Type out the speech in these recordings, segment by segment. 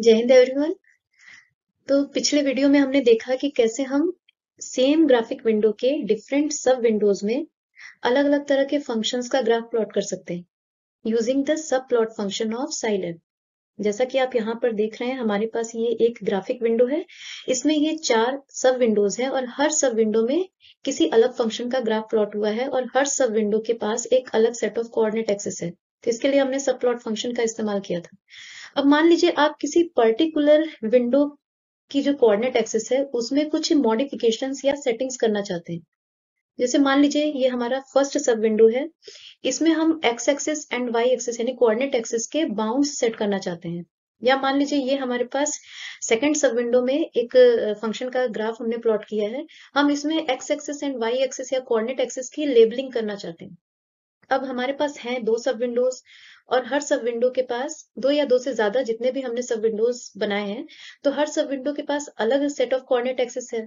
जय हिंद एवरीवन। तो पिछले वीडियो में हमने देखा कि कैसे हम सेम ग्राफिक विंडो के डिफरेंट सब विंडोज में अलग अलग तरह के फंक्शंस का ग्राफ प्लॉट कर सकते हैं using the sub plot function of Scilab. जैसा कि आप यहाँ पर देख रहे हैं, हमारे पास ये एक ग्राफिक विंडो है। इसमें ये 4 सब विंडोज है और हर सब विंडो में किसी अलग फंक्शन का ग्राफ प्लॉट हुआ है और हर सब विंडो के पास एक अलग सेट ऑफ कोऑर्डिनेट एक्सिस है। तो इसके लिए हमने सब प्लॉट फंक्शन का इस्तेमाल किया था। अब मान लीजिए आप किसी पर्टिकुलर विंडो की जो कोऑर्डिनेट एक्सिस है उसमें कुछ मॉडिफिकेशंस या सेटिंग्स करना चाहते हैं। जैसे मान लीजिए ये हमारा फर्स्ट सब विंडो है। इसमें हम x axis and y axis यानी कोऑर्डिनेट एक्सिस के बाउंड्स सेट करना चाहते हैं। या मान लीजिए ये हमारे पास सेकंड सब विंडो में एक फंक्शन का ग्राफ हमने प्लॉट किया है। हम इसमें x axis and y axis या कोऑर्डिनेट एक्सिस की लेबलिंग करना चाहते हैं। अब हमारे पास हैं 2 सब विंडोज और हर सब विंडो के पास 2 या 2 से ज्यादा जितने भी हमने सब विंडोज बनाए हैं, तो हर सब विंडो के पास अलग सेट ऑफ कोऑर्डिनेट एक्सिस है।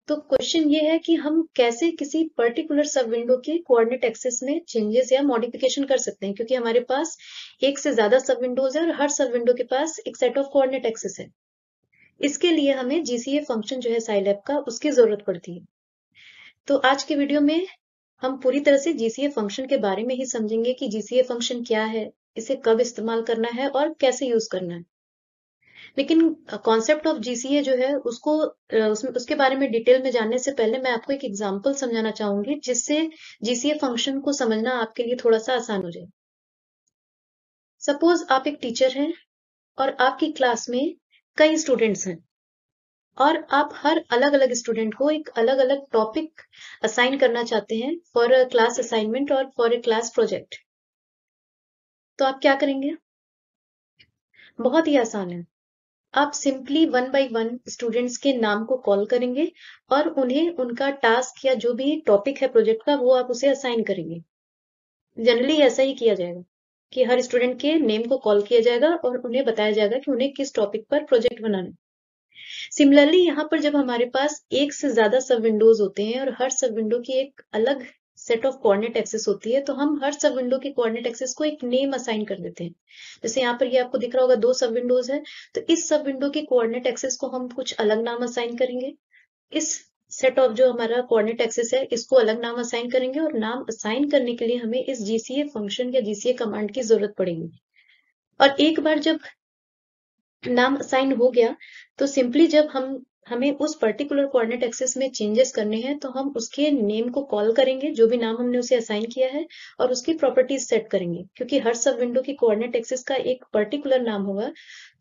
तो क्वेश्चन ये है कि हम कैसे किसी पर्टिकुलर सब विंडो के कोऑर्डिनेट एक्सिस में चेंजेस या मॉडिफिकेशन कर सकते हैं, क्योंकि हमारे पास एक से ज्यादा सब विंडोज है और हर सब विंडो के पास एक सेट ऑफ कोऑर्डिनेट एक्सिस है। इसके लिए हमें जीसीए फंक्शन जो है साइलैब का, उसकी जरूरत पड़ती है। तो आज के वीडियो में हम पूरी तरह से जीसीए फंक्शन के बारे में ही समझेंगे कि जीसीए फंक्शन क्या है, इसे कब इस्तेमाल करना है और कैसे यूज करना है। लेकिन कॉन्सेप्ट ऑफ जीसीए जो है उसको उसके बारे में डिटेल में जानने से पहले मैं आपको एक एग्जांपल समझाना चाहूंगी, जिससे जीसीए फंक्शन को समझना आपके लिए थोड़ा सा आसान हो जाए। सपोज आप एक टीचर हैं और आपकी क्लास में कई स्टूडेंट्स हैं और आप हर अलग अलग स्टूडेंट को एक अलग अलग टॉपिक असाइन करना चाहते हैं फॉर अ क्लास असाइनमेंट और फॉर अ क्लास प्रोजेक्ट। तो आप क्या करेंगे? बहुत ही आसान है। आप simply one by one students के नाम को कॉल करेंगे और उन्हें उनका टास्क या जो भी टॉपिक है प्रोजेक्ट का, वो आप उसे असाइन करेंगे। जनरली ऐसा ही किया जाएगा कि हर स्टूडेंट के नेम को कॉल किया जाएगा और उन्हें बताया जाएगा कि उन्हें किस टॉपिक पर प्रोजेक्ट बनाना है। सिमिलरली यहाँ पर जब हमारे पास एक से ज्यादा सब विंडोज होते हैं और हर सब विंडो की एक अलग सेट ऑफ कोऑर्डिनेट एक्सेस होती है, तो हम हर सब विंडो के कोऑर्डिनेट एक्सेस को एक नेम असाइन कर देते हैं। जैसे यहाँ पर ये आपको दिख रहा होगा 2 सब विंडोज है, तो इस सब विंडो के कोऑर्डिनेट एक्सेस को हम कुछ अलग नाम असाइन करेंगे। इस सेट ऑफ जो हमारा कोऑर्डिनेट एक्सेस है इसको अलग नाम असाइन करेंगे और नाम असाइन करने के लिए हमें इस जीसीए फंक्शन या जीसीए कमांड की जरूरत पड़ेगी। और एक बार जब नाम असाइन हो गया, तो सिंपली जब हमें उस पर्टिकुलर कोऑर्डिनेट एक्सिस में चेंजेस करने हैं, तो हम उसके नेम को कॉल करेंगे, जो भी नाम हमने उसे असाइन किया है, और उसकी प्रॉपर्टीज सेट करेंगे। क्योंकि हर सब विंडो की कोऑर्डिनेट एक्सिस का एक पर्टिकुलर नाम होगा,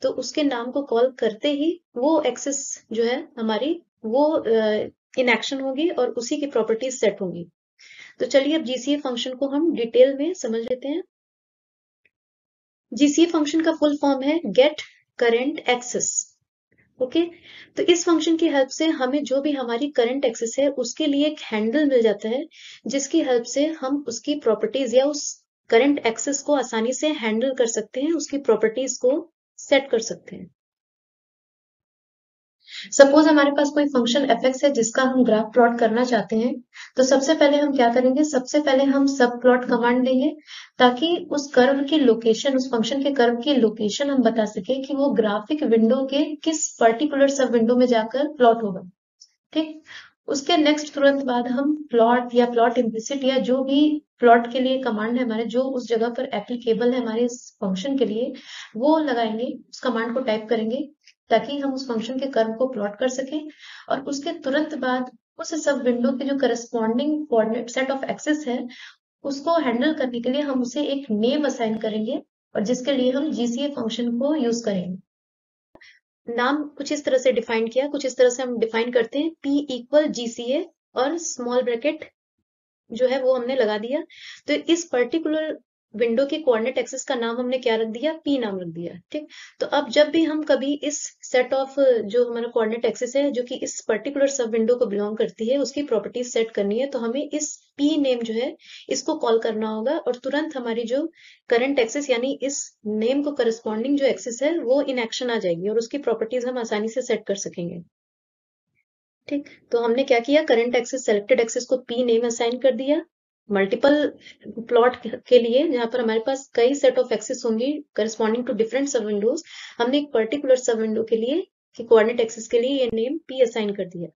तो उसके नाम को कॉल करते ही वो एक्सिस जो है हमारी, वो इन एक्शन होगी और उसी की प्रॉपर्टीज सेट होंगी। तो चलिए अब जीसीए फंक्शन को हम डिटेल में समझ लेते हैं। जीसीए फंक्शन का फुल फॉर्म है गेट करंट एक्सेस। ओके, तो इस फंक्शन की हेल्प से हमें जो भी हमारी करंट एक्सेस है उसके लिए एक हैंडल मिल जाता है, जिसकी हेल्प से हम उसकी प्रॉपर्टीज या उस करंट एक्सेस को आसानी से हैंडल कर सकते हैं, उसकी प्रॉपर्टीज को सेट कर सकते हैं। सपोज हमारे पास कोई फंक्शन एफ है जिसका हम ग्राफ प्लॉट करना चाहते हैं, तो सबसे पहले हम क्या करेंगे? सबसे पहले हम सब प्लॉट कमांड देंगे, ताकि उस कर्व की लोकेशन, उस फंक्शन के कर्व की लोकेशन हम बता सके कि वो ग्राफिक विंडो के किस पर्टिकुलर सब विंडो में जाकर प्लॉट होगा। ठीक, उसके नेक्स्ट तुरंत बाद हम प्लॉट या प्लॉट इम्प्लिसिट या जो भी प्लॉट के लिए कमांड है हमारे, जो उस जगह पर एप्लीकेबल है हमारे इस फंक्शन के लिए, वो लगाएंगे, उस कमांड को टाइप करेंगे, ताकि हम उस फंक्शन के कर्व को प्लॉट कर सकें। और उसके तुरंत बाद उस सब विंडो के जो corresponding coordinate set of axes है, उसको हैंडल करने के लिए हम उसे एक नेम असाइन करेंगे, और जिसके लिए हम जीसीए फंक्शन को यूज करेंगे। नाम कुछ इस तरह से डिफाइन किया, कुछ इस तरह से हम डिफाइन करते हैं P इक्वल GCA और स्मॉल ब्रैकेट जो है वो हमने लगा दिया। तो इस पर्टिकुलर विंडो के कोऑर्डिनेट एक्सिस का नाम हमने क्या रख दिया? P नाम रख दिया। ठीक, तो अब जब भी हम कभी इस सेट ऑफ जो हमारा कोऑर्डिनेट एक्सिस है जो कि इस पर्टिकुलर सब विंडो को बिलोंग करती है, उसकी प्रॉपर्टीज सेट करनी है, तो हमें इस P नेम जो है इसको कॉल करना होगा, और तुरंत हमारी जो करंट एक्सिस यानी इस नेम को करस्पॉन्डिंग जो एक्सिस है वो इन एक्शन आ जाएगी और उसकी प्रॉपर्टीज हम आसानी से सेट कर सकेंगे। ठीक, तो हमने क्या किया? करंट एक्सिस, सेलेक्टेड एक्सिस को P नेम असाइन कर दिया, मल्टीपल प्लॉट के लिए जहां पर हमारे पास कई सेट ऑफ एक्सेस होंगी करस्पॉन्डिंग टू डिफरेंट सब विंडोज, हमने एक पर्टिकुलर सब विंडो के लिए कि कोऑर्डिनेट एक्सेस के लिए ये नेम पी असाइन कर दिया।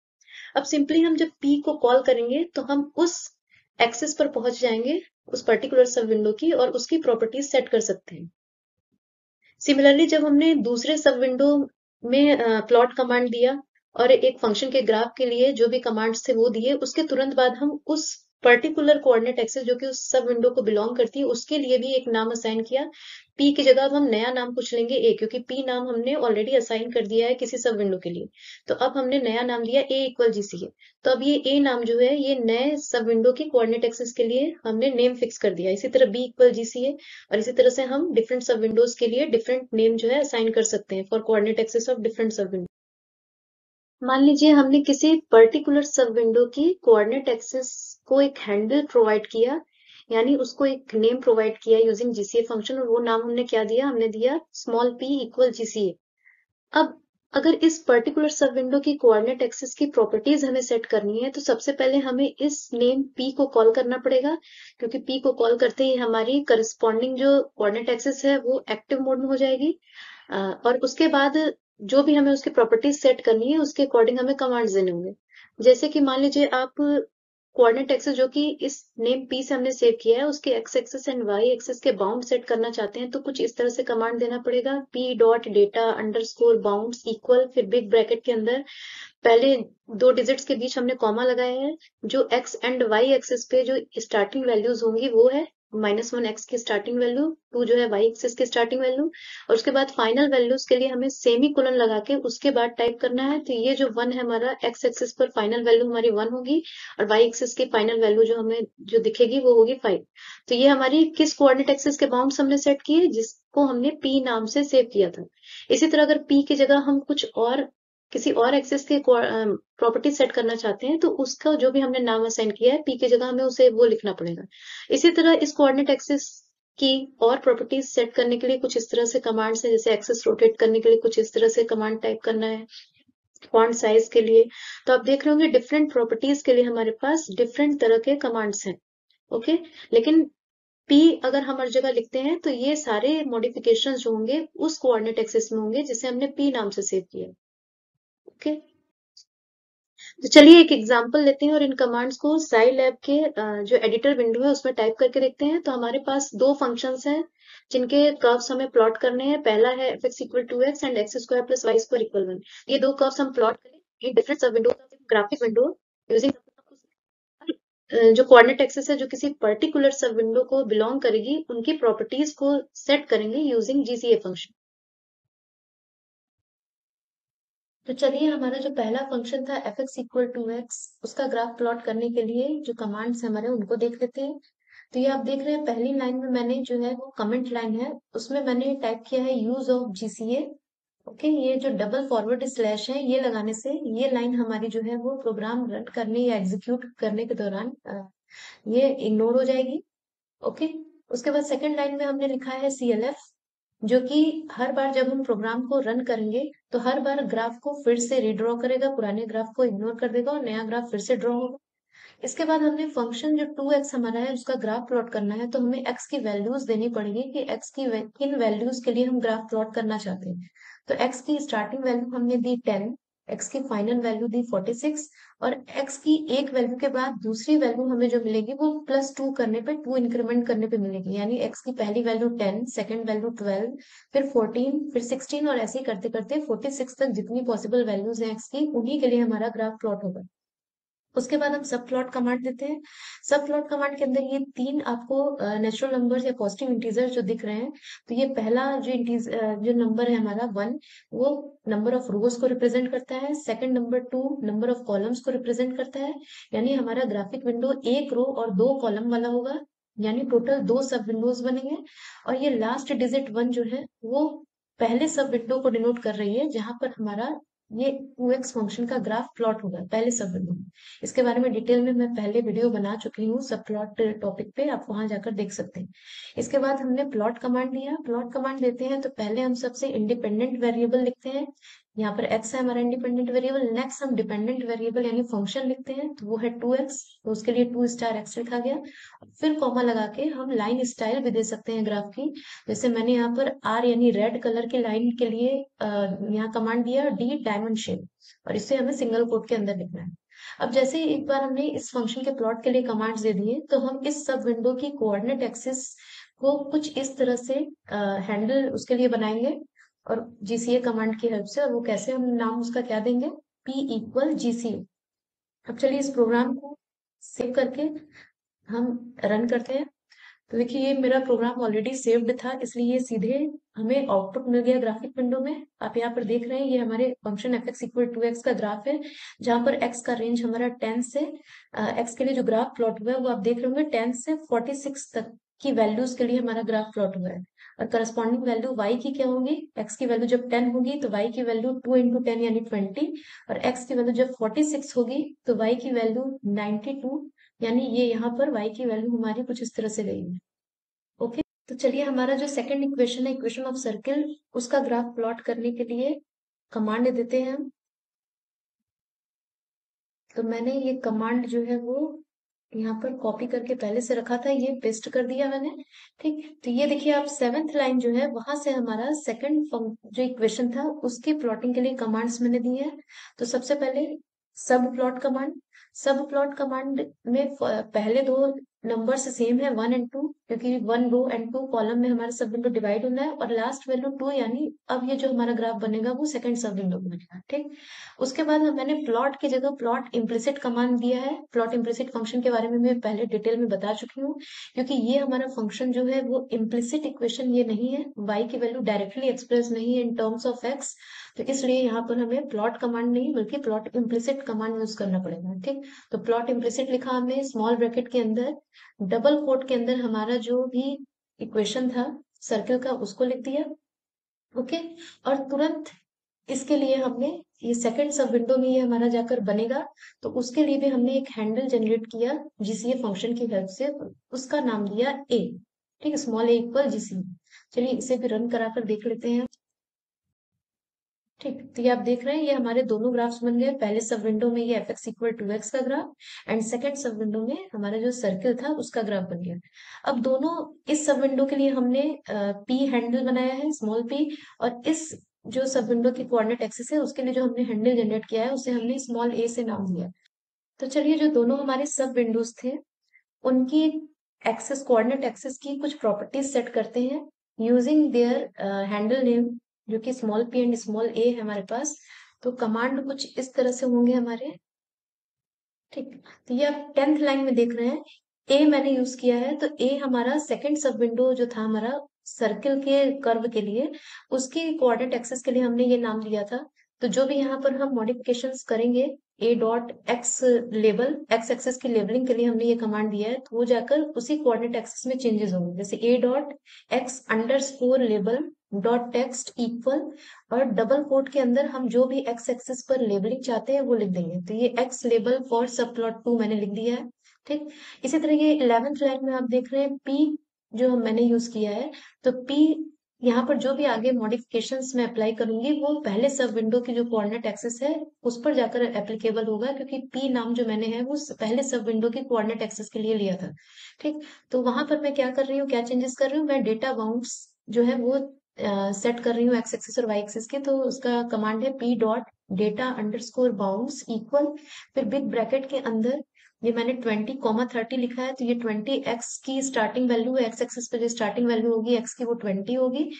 अब सिंपली हम जब पी को कॉल करेंगे तो हम उस एक्सेस पर पहुंच जाएंगे उस पर्टिकुलर सब विंडो की और उसकी प्रॉपर्टीज सेट कर सकते हैं। सिमिलरली जब हमने दूसरे सब विंडो में प्लॉट कमांड दिया और एक फंक्शन के ग्राफ के लिए जो भी कमांड्स थे वो दिए, उसके तुरंत बाद हम उस पर्टिकुलर कोऑर्डिनेट एक्सेस जो कि उस सब विंडो को बिलोंग करती है उसके लिए भी एक नाम असाइन किया। पी की जगह अब हम नया नाम कुछ लेंगे ए, क्योंकि पी नाम हमने ऑलरेडी असाइन कर दिया है किसी सब विंडो के लिए। तो अब हमने नया नाम दिया ए इक्वल जीसीए। तो अब ये ए नाम जो है ये नए सब विंडो की कोऑर्डिनेट एक्सेस के लिए हमने नेम फिक्स कर दिया। इसी तरह बी इक्वल जीसीए और इसी तरह से हम डिफरेंट सब विंडोज के लिए डिफरेंट नेम जो है असाइन कर सकते हैं for coordinate axes of different sub window. मान लीजिए हमने किसी पर्टिकुलर सब विंडो की कोऑर्डिनेट एक्सेस को एक हैंडल प्रोवाइड किया, यानी उसको एक नेम प्रोवाइड किया यूजिंग जीसीए फंक्शन, और वो नाम हमने क्या दिया, हमने दिया स्मॉल पी इक्वल जीसीए। अब अगर इस पर्टिकुलर सब विंडो की कोऑर्डिनेट एक्सेस की प्रॉपर्टीज हमें सेट करनी है तो सबसे पहले हमें इस नेम पी को कॉल करना पड़ेगा, क्योंकि पी को कॉल करते ही हमारी करस्पॉन्डिंग जो कोऑर्डिनेट एक्सेस है वो एक्टिव मोड में हो जाएगी। और उसके बाद जो भी हमें उसकी प्रॉपर्टीज सेट करनी है उसके अकॉर्डिंग हमें कमांड्स देने होंगे। जैसे कि मान लीजिए आप कोऑर्डिनेट एक्सेस जो कि इस नेम पी से हमने सेव किया है उसके x axes and y axes के बाउंड सेट करना चाहते हैं, तो कुछ इस तरह से कमांड देना पड़ेगा, P dot data underscore bounds equal, फिर बिग ब्रैकेट के अंदर पहले 2 डिजिट्स के बीच हमने कॉमा लगाया है, जो एक्स एंड वाई एक्सेस पे जो स्टार्टिंग वैल्यूज होंगी वो है -1 एक्स की स्टार्टिंग वैल्यू, 2 जो है वाई एक्सेस की स्टार्टिंग वैल्यू, और उसके बाद फाइनल वैल्यूज के लिए हमें सेमी कोलन लगा के उसके बाद टाइप करना है। तो ये जो 1 है हमारा एक्स एक्सेस पर फाइनल वैल्यू हमारी 1 होगी और वाई एक्सेस की फाइनल वैल्यू जो हमें जो दिखेगी वो होगी 5। तो ये हमारी किस कोऑर्डिनेट एक्सेस के बाउंड्स हमने सेट किए, जिसको हमने पी नाम से सेव किया था। इसी तरह अगर पी की जगह हम कुछ और किसी और एक्सेस के प्रॉपर्टी सेट करना चाहते हैं तो उसका जो भी हमने नाम असाइन किया है पी की जगह हमें उसे वो लिखना पड़ेगा। इसी तरह इस कोऑर्डिनेट एक्सेस की और प्रॉपर्टीज सेट करने के लिए कुछ इस तरह से कमांड्स हैं, जैसे एक्सेस रोटेट करने के लिए कुछ इस तरह से कमांड टाइप करना है, फॉन्ट साइज के लिए। तो आप देख रहे होंगे डिफरेंट प्रॉपर्टीज के लिए हमारे पास डिफरेंट तरह के कमांड्स हैं। ओके, लेकिन पी अगर हम हर जगह लिखते हैं तो ये सारे मॉडिफिकेशंस जो होंगे उस कोऑर्डिनेट एक्सेस में होंगे जिसे हमने पी नाम से सेव किया। ओके, तो चलिए एक एग्जांपल लेते हैं और इन कमांड्स को साइलैब के जो एडिटर विंडो है उसमें टाइप करके देखते हैं। तो हमारे पास दो फंक्शंस हैं जिनके कर्व्स हमें प्लॉट करने हैं। पहला है fx equal to x and x square plus y square equal 1। ये दो कर्व्स हम प्लॉट करें in different sub window, graphic window using जो कोऑर्डिनेट एक्सेस है जो किसी पर्टिकुलर सब विंडो को बिलोंग करेगी उनकी प्रॉपर्टीज को सेट करेंगे यूजिंग जीसीए फंक्शन। तो चलिए हमारा जो पहला फंक्शन था fx इक्वल टू एक्स, उसका ग्राफ प्लॉट करने के लिए जो कमांड्स हमारे उनको देख लेते हैं। तो ये आप देख रहे हैं पहली लाइन में मैंने जो है वो कमेंट लाइन है, उसमें मैंने टाइप किया है यूज ऑफ जीसीए। ओके, ये जो डबल फॉरवर्ड स्लैश है ये लगाने से ये लाइन हमारी जो है वो प्रोग्राम रन करने या एग्जीक्यूट करने के दौरान ये इग्नोर हो जाएगी। ओके, उसके बाद सेकंड लाइन में हमने लिखा है CLF, जो कि हर बार जब हम प्रोग्राम को रन करेंगे तो हर बार ग्राफ को फिर से रीड्रॉ करेगा, पुराने ग्राफ को इग्नोर कर देगा और नया ग्राफ फिर से ड्रॉ होगा। इसके बाद हमने फंक्शन जो 2x हमारा है उसका ग्राफ प्लॉट करना है, तो हमें x की वैल्यूज देनी पड़ेगी कि x की किन वैल्यूज के लिए हम ग्राफ प्लॉट करना चाहते हैं। तो x की स्टार्टिंग वैल्यू हमने दी 10, x की फाइनल वैल्यू दी 46 और x की एक वैल्यू के बाद दूसरी वैल्यू हमें जो मिलेगी वो +2 करने पे 2 इंक्रीमेंट करने पे मिलेगी, यानी x की पहली वैल्यू 10, सेकंड वैल्यू 12, फिर 14, फिर 16 और ऐसे ही करते करते 46 तक जितनी पॉसिबल वैल्यूज हैं x की उन्हीं के लिए हमारा ग्राफ प्लॉट होगा। उसके बाद हम सब प्लॉट कमांड देते हैं। सब प्लॉट कमांड के अंदर ये तीन आपको नेचुरल नंबर्स या पॉजिटिव इंटीजर जो दिख रहे हैं, तो ये पहला जो नंबर है हमारा 1, वो नंबर ऑफ रोज को रिप्रेजेंट करता है। Second number 2 number of columns को रिप्रेजेंट करता है, यानी हमारा ग्राफिक विंडो एक रो और 2 कॉलम वाला होगा, यानी टोटल 2 सब विंडोज बनेंगे। और ये लास्ट डिजिट 1 जो है वो पहले सब विंडो को डिनोट कर रही है जहां पर हमारा ये 2x फंक्शन का ग्राफ प्लॉट होगा पहले सब विंडो में। इसके बारे में डिटेल में मैं पहले वीडियो बना चुकी हूँ सब प्लॉट टॉपिक पे, आप वहां जाकर देख सकते हैं। इसके बाद हमने प्लॉट कमांड दिया। प्लॉट कमांड देते हैं तो पहले हम सबसे इंडिपेंडेंट वेरिएबल लिखते हैं, यहाँ पर x है हमारा इंडिपेंडेंट वेरिएबल। नेक्स्ट हम डिपेंडेंट वेरिएबल यानी फंक्शन लिखते हैं, तो वो है 2x, तो उसके लिए 2 स्टार x लिखा गया। फिर कॉमा लगा के हम लाइन स्टाइल भी दे सकते हैं ग्राफ की। जैसे मैंने यहाँ पर r यानी रेड कलर की लाइन के लिए यहाँ कमांड दिया d डायमंड शेप, और इसे हमें सिंगल कोट के अंदर लिखना है। अब जैसे ही एक बार हमने इस फंक्शन के प्लॉट के लिए कमांड्स दे दिए, तो हम इस सब विंडो की कोऑर्डिनेट एक्सिस को कुछ इस तरह से हैंडल उसके लिए बनाएंगे, और जीसीए कमांड की हेल्प से। और वो कैसे, हम नाम उसका क्या देंगे, p इक्वल जीसीए। अब चलिए इस प्रोग्राम को सेव करके हम रन करते हैं। तो देखिए ये मेरा प्रोग्राम ऑलरेडी सेव्ड था, इसलिए ये सीधे हमें आउटपुट मिल गया ग्राफिक विंडो में। आप यहाँ पर देख रहे हैं ये हमारे function f x equal to x का ग्राफ है, जहां पर एक्स का रेंज हमारा 10 से एक्स के लिए जो ग्राफ प्लॉट हुआ है वो आप देख रहे होंगे 10 से 46 तक की वैल्यूज के लिए हमारा ग्राफ प्लॉट हुआ है। और करस्पॉन्डिंग वैल्यू y की क्या होंगी, x की वैल्यू जब 10 होगी तो y की वैल्यू 2 इंटू 10 यानी 20, और x की वैल्यू जब 46 होगी तो y की वैल्यू 92, यानी ये यहाँ पर y की वैल्यू हमारी कुछ इस तरह से गई है। ओके, तो चलिए हमारा जो सेकंड इक्वेशन है, इक्वेशन ऑफ सर्किल, उसका ग्राफ प्लॉट करने के लिए कमांड देते हैं हम। तो मैंने ये कमांड जो है वो यहाँ पर कॉपी करके पहले से रखा था, ये पेस्ट कर दिया मैंने। ठीक, तो ये देखिए आप 7th लाइन जो है वहां से हमारा सेकंड जो इक्वेशन था उसकी प्लॉटिंग के लिए कमांड्स मैंने दी है। तो सबसे पहले सब प्लॉट कमांड। सब प्लॉट कमांड में पहले दो नंबर्स सेम है 1 एंड 2, क्योंकि 1 रो एंड 2 कॉलम में हमारा सब विंडो डिवाइड होना है, और लास्ट वैल्यू 2, यानी अब ये जो हमारा ग्राफ बनेगा वो सेकंड सब विंडो बनेगा। ठीक, उसके बाद मैंने प्लॉट की जगह प्लॉट इम्प्लिसिट कमांड दिया है। प्लॉट इम्प्लिसिट फंक्शन के बारे में मैं पहले डिटेल में बता चुकी हूँ, क्योंकि ये हमारा फंक्शन जो है वो इम्प्लिसिट इक्वेशन ये नहीं है, y की वैल्यू डायरेक्टली एक्सप्रेस नहीं है इन टर्म्स ऑफ x, तो इसलिए यहाँ पर हमें प्लॉट कमांड नहीं बल्कि प्लॉट इम्प्लिसिट कमांड यूज करना पड़ेगा। ठीक, तो प्लॉट इम्प्लिसिट लिखा हमने स्मॉल ब्रैकेट के अंदर, डबल कोट के अंदर हमारा जो भी इक्वेशन था सर्किल का उसको लिख दिया। ओके, और तुरंत इसके लिए हमने ये सेकंड सब विंडो में ये हमारा जाकर बनेगा, तो उसके लिए भी हमने एक हैंडल जनरेट किया जीसीए फंक्शन की हेल्प से, उसका नाम दिया ए। ठीक, स्मॉल ए इक्वल जीसीए। चलिए इसे भी रन कराकर देख लेते हैं। ठीक, तो ये आप देख रहे हैं ये हमारे दोनों ग्राफ्स बन गए। पहले सब विंडो में ये f x equal to x का graph, and second sub window में हमारा जो सर्किल था उसका ग्राफ बन गया। अब दोनों, इस सब विंडो के लिए हमने पी हैंडल बनाया है स्मॉल पी, और इस जो सब विंडो की कोऑर्डिनेट एक्सिस है उसके लिए जो हमने हैंडल जनरेट किया है उसे हमने स्मॉल ए से नाम दिया। तो चलिए जो दोनों हमारे सब विंडोज थे उनकी एक्सेस, कोऑर्डिनेट एक्सेस की कुछ प्रॉपर्टीज सेट करते हैं यूजिंग देयर हैंडल नेम, जो कि स्मॉल पी एंड स्मॉल ए है हमारे पास। तो कमांड कुछ इस तरह से होंगे हमारे। ठीक, तो ये आप 10th लाइन में देख रहे हैं ए मैंने यूज किया है, तो ए हमारा सेकंड सब विंडो जो था हमारा सर्किल के कर्व के लिए, उसकी कोऑर्डिनेट एक्सेस के लिए हमने ये नाम दिया था। तो जो भी यहाँ पर हम मॉडिफिकेशंस करेंगे, a dot x label, x axes की लेबलिंग के लिए हमने ये कमांड दिया है, तो वो जाकर उसी कोऑर्डिनेट एक्सेस में चेंजेस होंगे। जैसे ए dot x under score label dot text equal, और डबल कोट के अंदर हम जो भी एक्स एक्सिस पर लेबलिंग चाहते हैं वो लिख देंगे। तो ये एक्स लेबल फॉर सब प्लॉट 2 मैंने लिख दिया है। ठीक, इसी तरह ये 11th लाइन में आप देख रहे हैं पी जो मैंने यूज किया है, तो पी यहाँ पर जो भी आगे मॉडिफिकेशंस मैं अप्लाई करूंगी वो पहले सब विंडो की जो कोऑर्डिनेट एक्सेस है उस पर जाकर एप्लीकेबल होगा, क्योंकि पी नाम जो मैंने है वो पहले सब विंडो की कोऑर्डिनेट एक्सेस के लिए लिया था। ठीक, तो वहां पर मैं क्या कर रही हूँ, क्या चेंजेस कर रही हूँ, मैं डेटा बाउंड्स जो है वो सेट कर रही हूँ एक्स एक्सिस और वाई एक्सिस के। तो उसका कमांड है P dot data underscore bounds equal, फिर बिग ब्रैकेट के अंदर ये मैंने 20, 30 लिखा है, तो ये 20 एक्स की स्टार्टिंग वैल्यू है, एक्स एक्सिस पे जो स्टार्टिंग वैल्यू होगी एक्स की वो 20 होगी,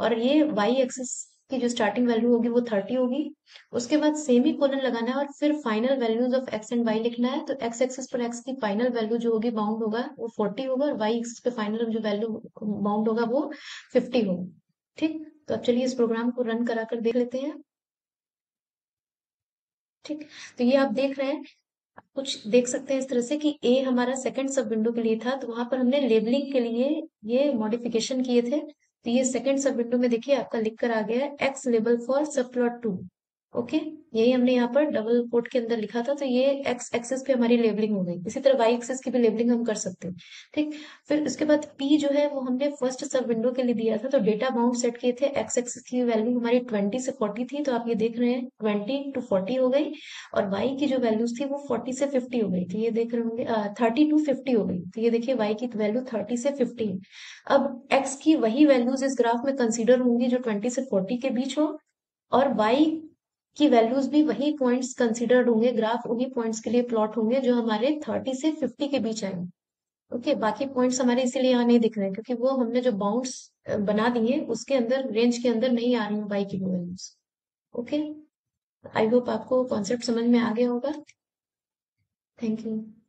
और ये वाई एक्सिस की जो स्टार्टिंग वैल्यू होगी वो 30 होगी। उसके बाद सेमी कोलन लगाना है और फिर final values of x and y लिखना है। तो एक्स एक्सिस पर एक्स की फाइनल वैल्यू जो होगी बाउंड होगा वो 40 होगा, और वाई एक्सिस पे फाइनल जो वैल्यू बाउंड होगा वो 50 होगा। ठीक, तो अब चलिए इस प्रोग्राम को रन करा कर देख लेते हैं। ठीक, तो ये आप देख रहे हैं, कुछ देख सकते हैं इस तरह से कि ए हमारा सेकंड सब विंडो के लिए था, तो वहां पर हमने लेबलिंग के लिए ये मॉडिफिकेशन किए थे। तो ये सेकंड सब विंडो में देखिए आपका लिख कर आ गया है एक्स लेबल फॉर सब प्लॉट 2, ओके, यही हमने यहाँ पर डबल कोट के अंदर लिखा था। तो ये एक्स एक्सिस पे हमारी लेबलिंग हो गई। इसी तरह वाई एक्सिस की भी लेबलिंग हम कर सकते हैं। ठीक, फिर उसके बाद पी जो है वो हमने फर्स्ट सब विंडो के लिए दिया था। तो डेटा बाउंड सेट किए थे। एक्स एक्सिस की वैल्यू हमारी 20 से 40 थी, तो आप ये देख रहे हैं 20 to 40 हो गई। और वाई की जो वैल्यूज थी वो 40 से 50 हो गई। तो ये देख रहे होंगे 30 to 50 हो गई। तो ये देखिए वाई की वैल्यू 30 से 50 है। अब एक्स की वही वैल्यूज इस ग्राफ में कंसीडर होंगी जो 20 से 40 के बीच हो, और वाई की वैल्यूज भी वही पॉइंट्स कंसिडर्ड होंगे। ग्राफ उन्हीं पॉइंट्स के लिए प्लॉट होंगे जो हमारे 30 से 50 के बीच आए। ओके, बाकी पॉइंट्स हमारे इसीलिए यहाँ नहीं दिख रहे हैं क्योंकि वो हमने जो बाउंड्स बना दिए उसके अंदर, रेंज के अंदर नहीं आ रही है वाई की वैल्यूज। ओके, आई होप आपको कॉन्सेप्ट समझ में आ गया होगा। Thank you.